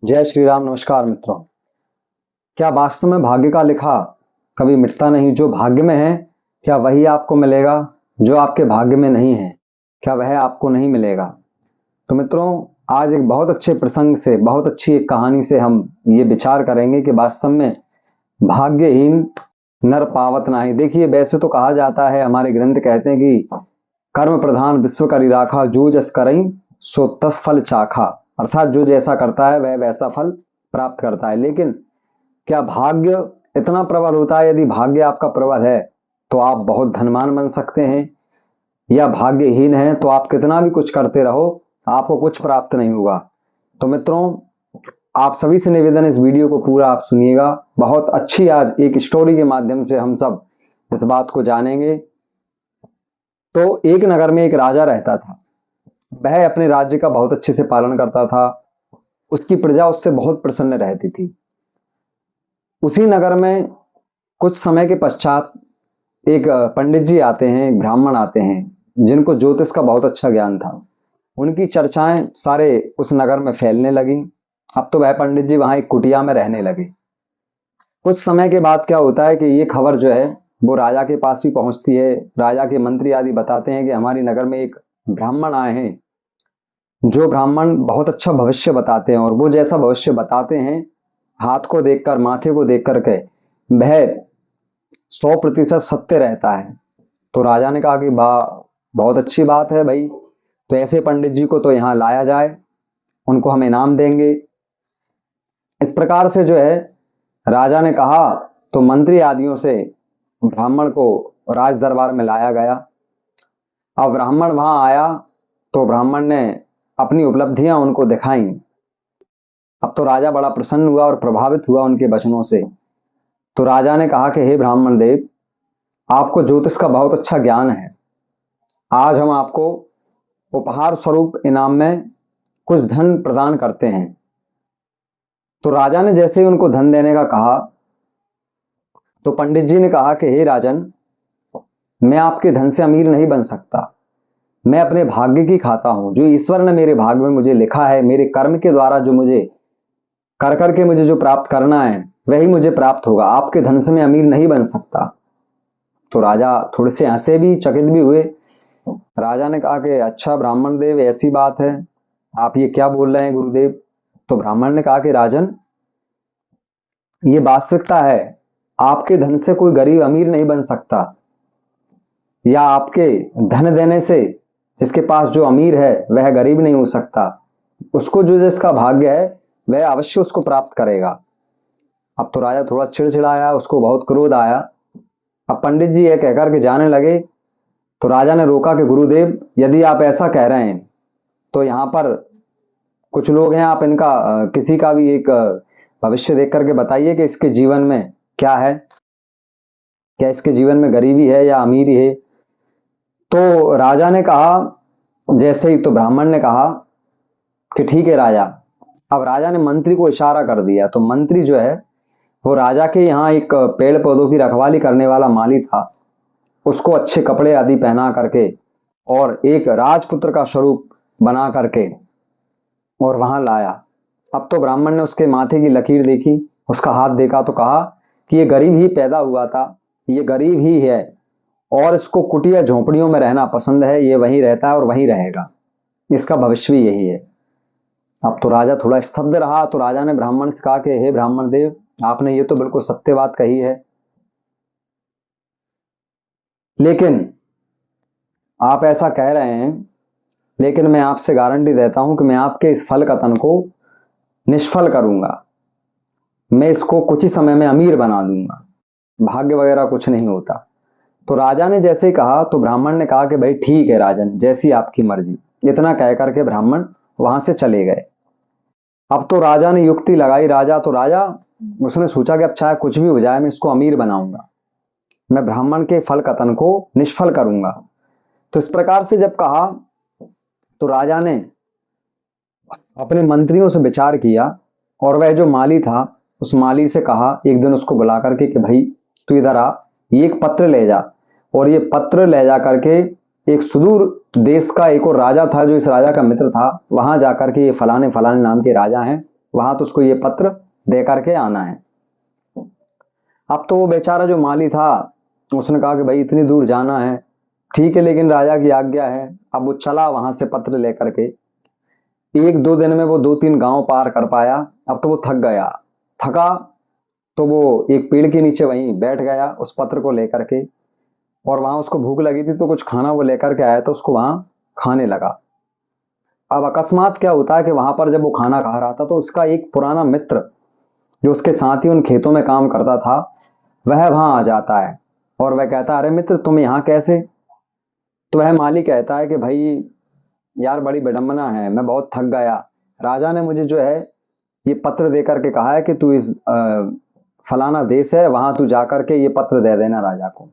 जय श्री राम। नमस्कार मित्रों। क्या वास्तव में भाग्य का लिखा कभी मिटता नहीं? जो भाग्य में है क्या वही आपको मिलेगा? जो आपके भाग्य में नहीं है क्या वह आपको नहीं मिलेगा? तो मित्रों, आज एक बहुत अच्छे प्रसंग से, बहुत अच्छी एक कहानी से हम ये विचार करेंगे कि वास्तव में भाग्यहीन नर पावत नाही। देखिए, वैसे तो कहा जाता है, हमारे ग्रंथ कहते हैं कि कर्म प्रधान विश्व करी राखा, जो जस करई सो तस फल चाखा। अर्थात जो जैसा करता है वह वैसा फल प्राप्त करता है। लेकिन क्या भाग्य इतना प्रबल होता है? यदि भाग्य आपका प्रबल है तो आप बहुत धनवान बन सकते हैं, या भाग्यहीन है तो आप कितना भी कुछ करते रहो आपको कुछ प्राप्त नहीं होगा। तो मित्रों, आप सभी से निवेदन, इस वीडियो को पूरा आप सुनिएगा। बहुत अच्छी आज एक स्टोरी के माध्यम से हम सब इस बात को जानेंगे। तो एक नगर में एक राजा रहता था। वह अपने राज्य का बहुत अच्छे से पालन करता था। उसकी प्रजा उससे बहुत प्रसन्न रहती थी। उसी नगर में कुछ समय के पश्चात एक पंडित जी आते हैं, एक ब्राह्मण आते हैं, जिनको ज्योतिष का बहुत अच्छा ज्ञान था। उनकी चर्चाएं सारे उस नगर में फैलने लगी। अब तो वह पंडित जी वहां एक कुटिया में रहने लगे। कुछ समय के बाद क्या होता है कि ये खबर जो है वो राजा के पास भी पहुंचती है। राजा के मंत्री आदि बताते हैं कि हमारी नगर में एक ब्राह्मण आए हैं, जो ब्राह्मण बहुत अच्छा भविष्य बताते हैं, और वो जैसा भविष्य बताते हैं, हाथ को देखकर, माथे को देख करके वह 100% सत्य रहता है। तो राजा ने कहा कि बहुत अच्छी बात है भाई, तो ऐसे पंडित जी को तो यहाँ लाया जाए, उनको हम इनाम देंगे। इस प्रकार से जो है राजा ने कहा, तो मंत्री आदियों से ब्राह्मण को राज दरबार में लाया गया। अब ब्राह्मण वहां आया तो ब्राह्मण ने अपनी उपलब्धियां उनको दिखाई। अब तो राजा बड़ा प्रसन्न हुआ और प्रभावित हुआ उनके वचनों से। तो राजा ने कहा कि हे ब्राह्मण देव, आपको ज्योतिष का बहुत अच्छा ज्ञान है। आज हम आपको उपहार स्वरूप इनाम में कुछ धन प्रदान करते हैं। तो राजा ने जैसे ही उनको धन देने का कहा, तो पंडित जी ने कहा कि हे राजन, मैं आपके धन से अमीर नहीं बन सकता। मैं अपने भाग्य की खाता हूं। जो ईश्वर ने मेरे भाग्य में मुझे लिखा है, मेरे कर्म के द्वारा जो मुझे कर करके मुझे जो प्राप्त करना है वही मुझे प्राप्त होगा। आपके धन से मैं अमीर नहीं बन सकता। तो राजा थोड़े से हंसे भी, चकित भी हुए। राजा ने कहा कि अच्छा ब्राह्मण देव, ऐसी बात है, आप ये क्या बोल रहे हैं गुरुदेव? तो ब्राह्मण ने कहा कि राजन, ये वास्तविकता है। आपके धन से कोई गरीब अमीर नहीं बन सकता, या आपके धन देने से जिसके पास जो अमीर है वह गरीब नहीं हो सकता। उसको जो जिसका भाग्य है वह अवश्य उसको प्राप्त करेगा। अब तो राजा थोड़ा चिड़चिड़ाया, उसको बहुत क्रोध आया। अब पंडित जी ये कहकर के जाने लगे। तो राजा ने रोका कि गुरुदेव, यदि आप ऐसा कह रहे हैं तो यहाँ पर कुछ लोग हैं, आप इनका किसी का भी एक भविष्य देख करके बताइए कि इसके जीवन में क्या है, क्या इसके जीवन में गरीबी है या अमीरी है। तो राजा ने कहा, जैसे ही तो ब्राह्मण ने कहा कि ठीक है राजा। अब राजा ने मंत्री को इशारा कर दिया। तो मंत्री जो है वो राजा के यहाँ एक पेड़ पौधों की रखवाली करने वाला माली था। उसको अच्छे कपड़े आदि पहना करके और एक राजपुत्र का स्वरूप बना करके और वहां लाया। अब तो ब्राह्मण ने उसके माथे की लकीर देखी, उसका हाथ देखा, तो कहा कि ये गरीब ही पैदा हुआ था, ये गरीब ही है, और इसको कुटिया झोंपड़ियों में रहना पसंद है। ये वहीं रहता है और वहीं रहेगा, इसका भविष्य भी यही है। अब तो राजा थोड़ा स्तब्ध रहा। तो राजा ने ब्राह्मण से कहा कि हे ब्राह्मण देव, आपने ये तो बिल्कुल सत्य बात कही है, लेकिन आप ऐसा कह रहे हैं, लेकिन मैं आपसे गारंटी देता हूं कि मैं आपके इस फल कथन को निष्फल करूंगा। मैं इसको कुछ ही समय में अमीर बना दूंगा। भाग्य वगैरह कुछ नहीं होता। तो राजा ने जैसे ही कहा, तो ब्राह्मण ने कहा कि भाई ठीक है राजन, जैसी आपकी मर्जी। इतना कह करके ब्राह्मण वहां से चले गए। अब तो राजा ने युक्ति लगाई। राजा उसने सोचा कि अब चाहे कुछ भी हो जाए, मैं इसको अमीर बनाऊंगा, मैं ब्राह्मण के फल कथन को निष्फल करूंगा। तो इस प्रकार से जब कहा, तो राजा ने अपने मंत्रियों से विचार किया, और वह जो माली था उस माली से कहा, एक दिन उसको बुला करके कि भाई तू इधर आ, ये एक पत्र ले जा। और ये पत्र ले जा करके एक सुदूर देश का एक और राजा था जो इस राजा का मित्र था, वहां जाकर के ये फलाने फलाने नाम के राजा हैं, वहां तो उसको ये पत्र दे करके आना है। अब तो वो बेचारा जो माली था उसने कहा कि भाई इतनी दूर जाना है, ठीक है, लेकिन राजा की आज्ञा है। अब वो चला वहां से पत्र लेकर के। एक दो दिन में वो दो तीन गांव पार कर पाया। अब तो वो थक गया। थका तो वो एक पेड़ के नीचे वहीं बैठ गया उस पत्र को लेकर के। और वहां उसको भूख लगी थी तो कुछ खाना वो लेकर के आया तो उसको वहां खाने लगा। अब अकस्मात क्या होता है कि वहां पर जब वो खाना खा रहा था तो उसका एक पुराना मित्र जो उसके साथ ही उन खेतों में काम करता था वह वहां आ जाता है। और वह कहता है, अरे मित्र तुम यहाँ कैसे? तो वह माली कहता है कि भाई यार बड़ी विडंबना है, मैं बहुत थक गया। राजा ने मुझे जो है ये पत्र दे करके कहा है कि तू इस फलाना देश है वहां तू जाकर के ये पत्र दे देना राजा को।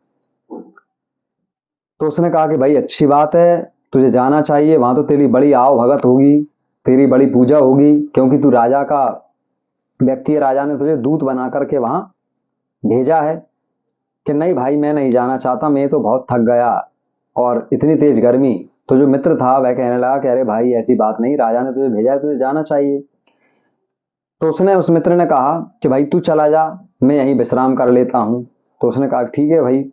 तो उसने कहा कि भाई अच्छी बात है, तुझे जाना चाहिए, वहां तो तेरी बड़ी आव भगत होगी, तेरी बड़ी पूजा होगी, क्योंकि तू राजा का व्यक्ति है, राजा ने तुझे दूत बना करके वहां भेजा है। कि नहीं भाई मैं नहीं जाना चाहता, मैं तो बहुत थक गया और इतनी तेज गर्मी। तो जो मित्र था वह कहने लगा कि अरे भाई ऐसी बात नहीं, राजा ने तुझे भेजा है, तुझे जाना चाहिए। तो उसने उस मित्र ने कहा कि भाई तू चला जा, मैं यहीं विश्राम कर लेता हूँ। तो उसने कहा ठीक है भाई।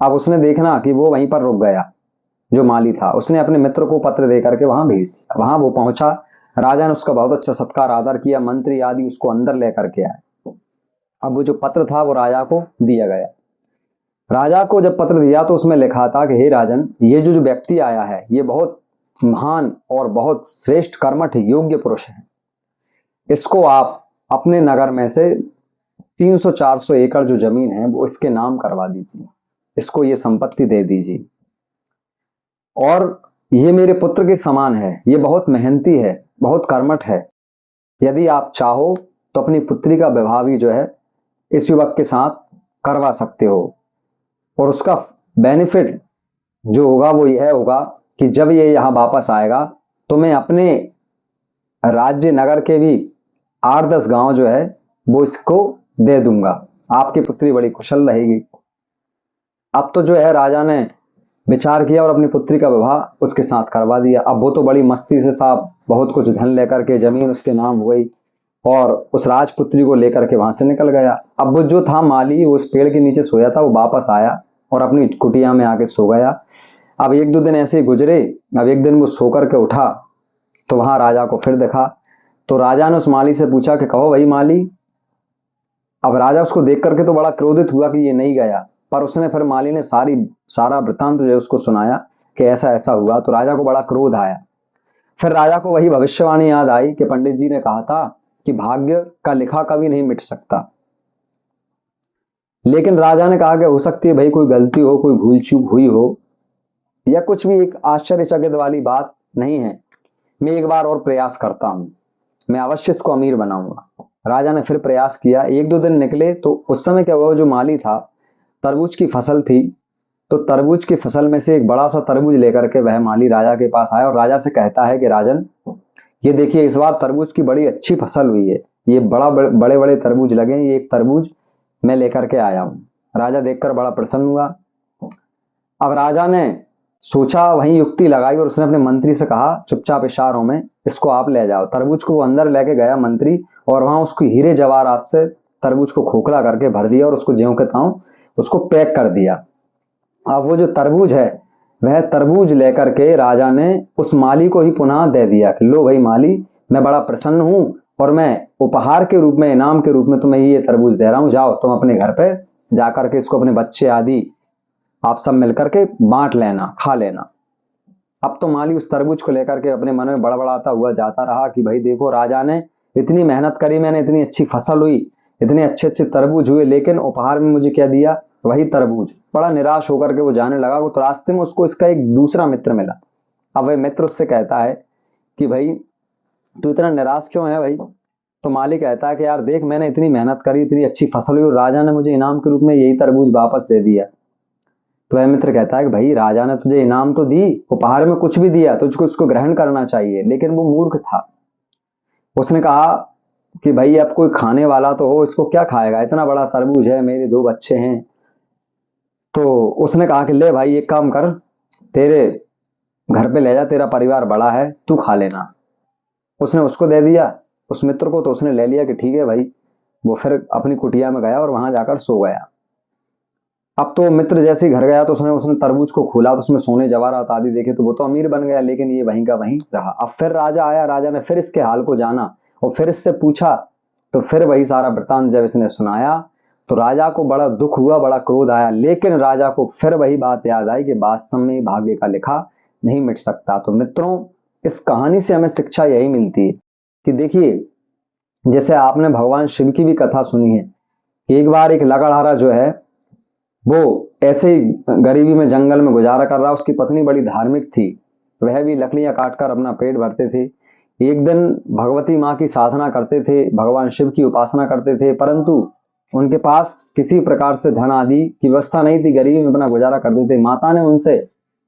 अब उसने देखना कि वो वहीं पर रुक गया। जो माली था उसने अपने मित्र को पत्र दे करके वहां भेज दिया। वहां वो पहुंचा, राजा ने उसका बहुत अच्छा सत्कार आदर किया, मंत्री आदि उसको अंदर लेकर के आए। अब वो जो पत्र था वो राजा को दिया गया। राजा को जब पत्र दिया तो उसमें लिखा था कि हे राजन, ये जो जो व्यक्ति आया है ये बहुत महान और बहुत श्रेष्ठ कर्मठ योग्य पुरुष है। इसको आप अपने नगर में से 300-400 एकड़ जो जमीन है वो इसके नाम करवा दीजिए, इसको ये संपत्ति दे दीजिए। और ये मेरे पुत्र के समान है, ये बहुत मेहनती है, बहुत कर्मठ है। यदि आप चाहो तो अपनी पुत्री का विवाह भी जो है इस युवक के साथ करवा सकते हो। और उसका बेनिफिट जो होगा वो यह होगा कि जब ये यहाँ वापस आएगा तो मैं अपने राज्य नगर के भी 8-10 गांव जो है वो इसको दे दूंगा, आपकी पुत्री बड़ी कुशल रहेगी। अब तो जो है राजा ने विचार किया और अपनी पुत्री का विवाह उसके साथ करवा दिया। अब वो तो बड़ी मस्ती से साहब बहुत कुछ धन लेकर के, जमीन उसके नाम हो गई और उस राजपुत्री को लेकर के वहां से निकल गया। अब वो जो था माली वो उस पेड़ के नीचे सोया था, वो वापस आया और अपनी कुटिया में आके सो गया। अब एक दो दिन ऐसे ही गुजरे। अब एक दिन वो सो करके उठा तो वहां राजा को फिर देखा। तो राजा ने उस माली से पूछा कि कहो भाई माली। अब राजा उसको देख करके तो बड़ा क्रोधित हुआ कि ये नहीं गया, पर उसने फिर माली ने सारा वृत्तांत जो है उसको सुनाया कि ऐसा ऐसा हुआ। तो राजा को बड़ा क्रोध आया। फिर राजा को वही भविष्यवाणी याद आई कि पंडित जी ने कहा था कि भाग्य का लिखा कभी नहीं मिट सकता। लेकिन राजा ने कहा कि हो सकती है भाई कोई गलती हो, कोई भूल चूक हुई हो, या कुछ भी एक आश्चर्यचकित वाली बात नहीं है। मैं एक बार और प्रयास करता हूं, मैं अवश्य इसको अमीर बनाऊंगा। राजा ने फिर प्रयास किया। एक दो दिन निकले तो उस समय क्या हुआ, जो माली था तरबूज की फसल थी, तो तरबूज की फसल में से एक बड़ा सा तरबूज लेकर के वह माली राजा के पास आया और राजा से कहता है कि राजन ये देखिए इस बार तरबूज की बड़ी अच्छी फसल हुई है, ये बड़े बड़े तरबूज लगे, ये एक तरबूज मैं लेकर के आया हूं। राजा देखकर बड़ा प्रसन्न हुआ। अब राजा ने सोचा, वहीं युक्ति लगाई और उसने अपने मंत्री से कहा चुपचाप इशारों में इसको आप ले जाओ। तरबूज को वो अंदर लेके गया मंत्री और वहां उसको हीरे जवाहरात से तरबूज को खोखला करके भर दिया और उसको ज्यों के त्यों उसको पैक कर दिया। अब वो जो तरबूज है वह तरबूज लेकर के राजा ने उस माली को ही पुनः दे दिया कि लो भाई माली, मैं बड़ा प्रसन्न हूं और मैं उपहार के रूप में, इनाम के रूप में तुम्हें ये तरबूज दे रहा हूं, जाओ तुम अपने घर पे जाकर के इसको अपने बच्चे आदि आप सब मिलकर के बांट लेना, खा लेना। अब तो माली उस तरबूज को लेकर के अपने मन में बड़बड़ाता हुआ जाता रहा कि भाई देखो राजा ने इतनी मेहनत करी, मैंने इतनी अच्छी फसल हुई, इतने अच्छे अच्छे तरबूज हुए, लेकिन उपहार में मुझे क्या दिया, वही तरबूज। बड़ा निराश होकर के वो जाने लगा। वो तो रास्ते में उसको इसका एक दूसरा मित्र मिला। अब वह मित्र उससे कहता है कि भाई तू इतना निराश क्यों है भाई? तो माली कहता है कि यार देख, मैंने इतनी मेहनत करी, इतनी अच्छी फसल हुई और राजा ने मुझे इनाम के रूप में यही तरबूज वापस दे दिया। तो वह मित्र कहता है कि भाई राजा ने तुझे इनाम तो दी, उपहार में कुछ भी दिया, तुझको उसको ग्रहण करना चाहिए। लेकिन वो मूर्ख था। उसने कहा कि भाई अब कोई खाने वाला तो हो, इसको क्या खाएगा, इतना बड़ा तरबूज है, मेरे दो बच्चे हैं। तो उसने कहा कि ले भाई एक काम कर, तेरे घर पे ले जा, तेरा परिवार बड़ा है, तू खा लेना। उसने उसको दे दिया उस मित्र को तो उसने ले लिया कि ठीक है भाई। वो फिर अपनी कुटिया में गया और वहां जाकर सो गया। अब तो मित्र जैसे ही घर गया तो उसने उसने तरबूज को खोला तो उसमें सोने जवाहरात आदि देखे, तो वो तो अमीर बन गया, लेकिन ये वहीं का वहीं रहा। अब फिर राजा आया, राजा ने फिर इसके हाल को जाना और फिर इससे पूछा, तो फिर वही सारा वृतांत जब इसने सुनाया तो राजा को बड़ा दुख हुआ, बड़ा क्रोध आया, लेकिन राजा को फिर वही बात याद आई कि वास्तव में भाग्य का लिखा नहीं मिट सकता। तो मित्रों, इस कहानी से हमें शिक्षा यही मिलती है कि देखिए, जैसे आपने भगवान शिव की भी कथा सुनी है, एक बार एक लकड़हारा जो है वो ऐसे ही गरीबी में जंगल में गुजारा कर रहा, उसकी पत्नी बड़ी धार्मिक थी, वह भी लकड़ियां काटकर अपना पेट भरते थे। एक दिन भगवती माँ की साधना करते थे, भगवान शिव की उपासना करते थे, परंतु उनके पास किसी प्रकार से धन आदि की व्यवस्था नहीं थी, गरीबी में अपना गुजारा करते थे। माता ने उनसे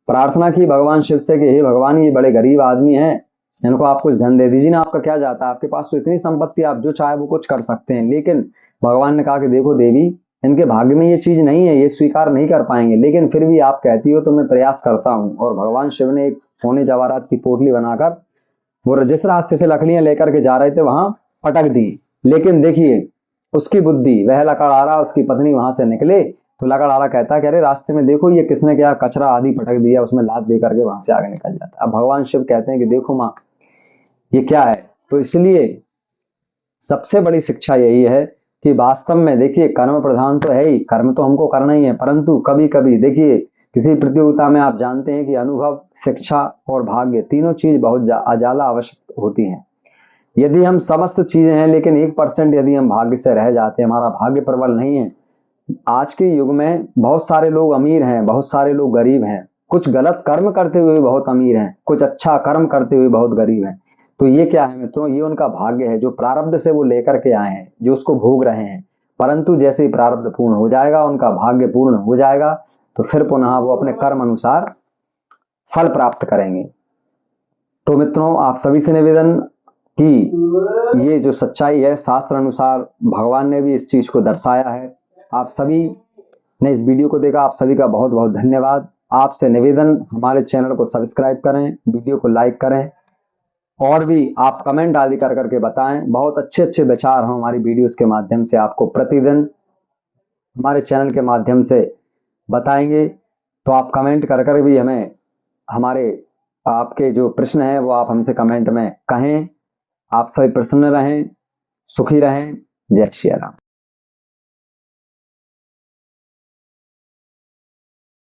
प्रार्थना की भगवान शिव से कि हे भगवान, ये बड़े गरीब आदमी हैं, इनको आप कुछ धन दे दीजिए ना, आपका क्या जाता है, आपके पास तो इतनी संपत्ति, आप जो चाहे वो कुछ कर सकते हैं। लेकिन भगवान ने कहा कि देखो देवी, इनके भाग्य में ये चीज नहीं है, ये स्वीकार नहीं कर पाएंगे, लेकिन फिर भी आप कहती हो तो मैं प्रयास करता हूँ। और भगवान शिव ने एक सोने जवाहरात की पोटली बनाकर वो जिस रास्ते से लकड़ियां लेकर के जा रहे थे वहां पटक दी। लेकिन देखिए उसकी बुद्धि, वह लकड़हारा उसकी पत्नी वहां से निकले तो लकड़हारा कहता है कि अरे रास्ते में देखो ये किसने क्या कचरा आदि पटक दिया, उसमें लात दे करके वहां से आगे निकल जाता है। अब भगवान शिव कहते हैं कि देखो माँ, ये क्या है। तो इसलिए सबसे बड़ी शिक्षा यही है कि वास्तव में देखिए, कर्म प्रधान तो है ही, कर्म तो हमको करना ही है, परंतु कभी कभी देखिए किसी प्रतियोगिता में आप जानते हैं कि अनुभव, शिक्षा और भाग्य तीनों चीज बहुत ज्यादा आवश्यक होती हैं। यदि हम समस्त चीजें हैं लेकिन 1% यदि हम भाग्य से रह जाते हैं, हमारा भाग्य प्रबल नहीं है। आज के युग में बहुत सारे लोग अमीर हैं, बहुत सारे लोग गरीब हैं, कुछ गलत कर्म करते हुए बहुत अमीर हैं, कुछ अच्छा कर्म करते हुए बहुत गरीब हैं। तो ये क्या है मित्रों, ये उनका भाग्य है जो प्रारब्ध से वो लेकर के आए हैं, जो उसको भोग रहे हैं। परंतु जैसे ही प्रारब्ध पूर्ण हो जाएगा, उनका भाग्य पूर्ण हो जाएगा, तो फिर पुनः वो अपने कर्म अनुसार फल प्राप्त करेंगे। तो मित्रों, आप सभी से निवेदन कि ये जो सच्चाई है, शास्त्र अनुसार भगवान ने भी इस चीज को दर्शाया है। आप सभी ने इस वीडियो को देखा, आप सभी का बहुत बहुत धन्यवाद। आपसे निवेदन, हमारे चैनल को सब्सक्राइब करें, वीडियो को लाइक करें और भी आप कमेंट आदि कर करके बताएं। बहुत अच्छे अच्छे विचार हम हमारी वीडियोस के माध्यम से आपको प्रतिदिन हमारे चैनल के माध्यम से बताएंगे। तो आप कमेंट कर कर भी हमें हमारे आपके जो प्रश्न हैं वो आप हमसे कमेंट में कहें। आप सभी प्रसन्न रहें, सुखी रहें। जय श्री राम।